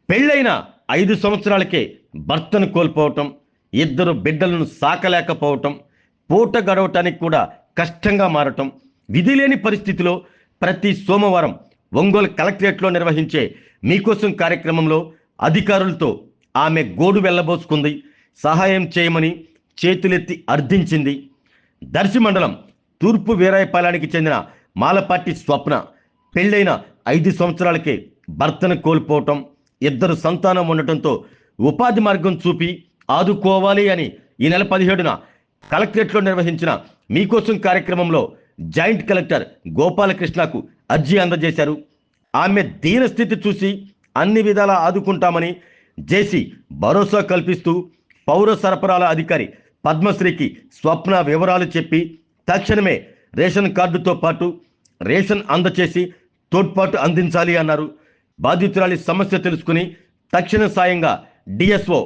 పెళ్ళైన 5 సంవత్సరాలకే భర్తను కోల్పోవటం, 2 బిడ్డలను సాకలేకపోవటం, పూట గడవటానికి కూడా కష్టంగా మారటం, విధిలేని పరిస్థితిలో ప్రతి సోమవారం ఒంగోలు కలెక్టరేట్లో నిర్వహించే మీకోసం కార్యక్రమంలో అధికారులతో ఆమె గోడు వెళ్ళబోసుకుంది. సహాయం చేయమని చేతులెత్తి అర్థించింది. దర్శి మండలం తూర్పు వీరాయపాలెనికి చెందిన మాలపాటి స్వప్న పెళ్ళైన 5 సంవత్సరాలకే భర్తను కోల్పోవటం, 2 సంతానం ఉండటంతో ఉపాధి మార్గం చూపి ఆదుకోవాలి అని ఈ నెల 17న కలెక్టరేట్లో నిర్వహించిన మీకోసం కార్యక్రమంలో జాయింట్ కలెక్టర్ గోపాలకృష్ణకు అర్జీ అందజేశారు. ఆమె దీనస్థితి చూసి అన్ని విధాలా ఆదుకుంటామని జేసీ భరోసా కల్పిస్తూ పౌర సరఫరాల అధికారి పద్మశ్రీకి స్వప్న వివరాలు చెప్పి తక్షణమే రేషన్ కార్డుతో పాటు రేషన్ అందచేసి తోడ్పాటు అందించాలి అన్నారు. బాధితురాలి సమస్య తెలుసుకుని తక్షణ సాయంగా డిఎస్ఓ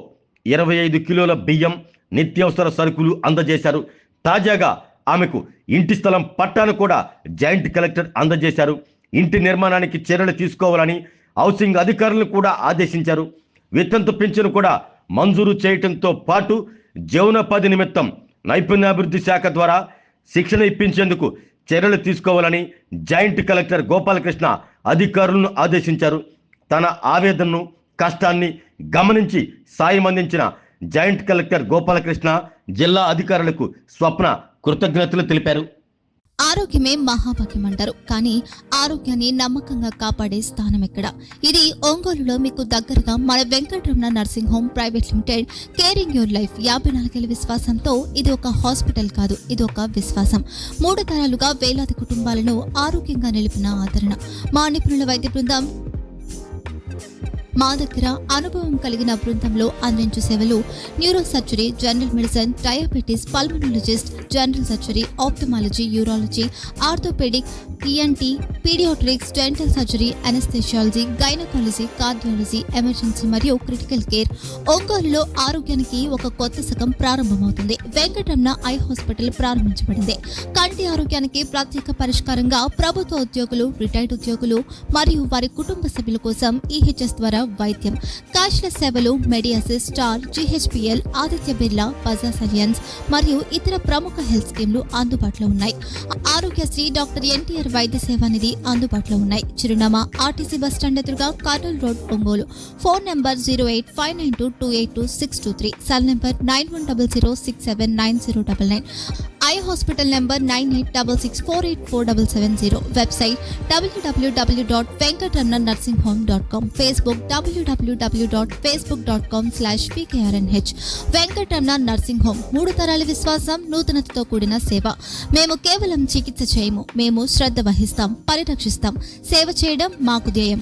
25 కిలోల బియ్యం, నిత్యావసర సరుకులు అందజేశారు. తాజాగా ఆమెకు ఇంటి స్థలం పట్టాను కూడా జాయింట్ కలెక్టర్ అందజేశారు. ఇంటి నిర్మాణానికి చర్యలు తీసుకోవాలని హౌసింగ్ అధికారులను కూడా ఆదేశించారు. వితంతు పింఛను కూడా మంజూరు చేయటంతో పాటు జీవనోపాధి నిమిత్తం నైపుణ్యాభివృద్ధి శాఖ ద్వారా శిక్షణ ఇప్పించేందుకు చర్యలు తీసుకోవాలని జాయింట్ కలెక్టర్ గోపాలకృష్ణ అధికారులను ఆదేశించారు. తన ఆవేదనను, కష్టాన్ని గమనించి సాయం అందించిన జాయింట్ కలెక్టర్ గోపాలకృష్ణ జిల్లా అధికారులకు స్వప్న కృతజ్ఞతలు తెలిపారు. ఆరోగ్యమే మహాభాగ్యం అంటారు, కానీ ఆరోగ్యాన్ని నమ్మకంగా కాపాడే స్థానం ఎక్కడ? ఇది ఒంగోలులో మీకు దగ్గరగా మన Venkataramana nursing home private limited. Caring your life 54 ఏళ్ల విశ్వాసంతో ఇది ఒక హాస్పిటల్ కాదు, ఇది ఒక విశ్వాసం. 3 తరాలుగా వేలాది కుటుంబాలను ఆరోగ్యంగా నిలిపిన ఆదరణ. మా నిపుణుల వైద్య బృందం మా దగ్గర అనుభవం కలిగిన బృందంలో అందించే సేవలు neuro surgery, general medicine, diabetes, pulmonologist, general surgery, ophthalmology, urology, orthopaedic, ENT, paediatrics, dental surgery, anaesthesiology, gynaecology, cardiology, emergency మరియు క్రిటికల్ కేర్. ఒంగోలులో ఆరోగ్యానికి ఒక కొత్త శకం ప్రారంభమవుతుంది. వెంకటరమణ ఐ హాస్పిటల్ ప్రారంభించబడింది. కంటి ఆరోగ్యానికి ప్రత్యేక పరిష్కారంగా ప్రభుత్వ ఉద్యోగులు, రిటైర్డ్ ఉద్యోగులు మరియు వారి కుటుంబ సభ్యుల కోసం ఈహెచ్ఎస్ ద్వారా వైద్యం, క్యాష్లెస్ సేవలు, మెడియాసిస్, స్టార్, జీహెచ్పిఎల్, ఆదిత్య బిర్లా, బజాజ్ అలియన్స్ మరియు ఇతర ప్రముఖ హెల్త్ స్కీమ్లు అందుబాటులో ఉన్నాయి. ఆరోగ్యశ్రీ, డాక్టర్ ఎన్టీఆర్ వైద్య సేవా నిధి అందుబాటులో ఉన్నాయి. చిరునామా ఆర్టీసీ బస్టాండ్ ఎదురుగా, Kurnool road, Ongole. Phone number 08592282623, cell number 9100679099, eye hospital number 9866484770, website www.venkatramanarsinghome.com, Facebook www.facebook.com/vkrnh. Venkataramana nursing home, 3 తరాల విశ్వాసం, నూతనతతో కూడిన సేవ. మేము కేవలం చికిత్స చేయము, మేము శ్రద్ధ వహిస్తాం, పరిరక్షిస్తాం. సేవ చేయడం మాకు ధ్యేయం.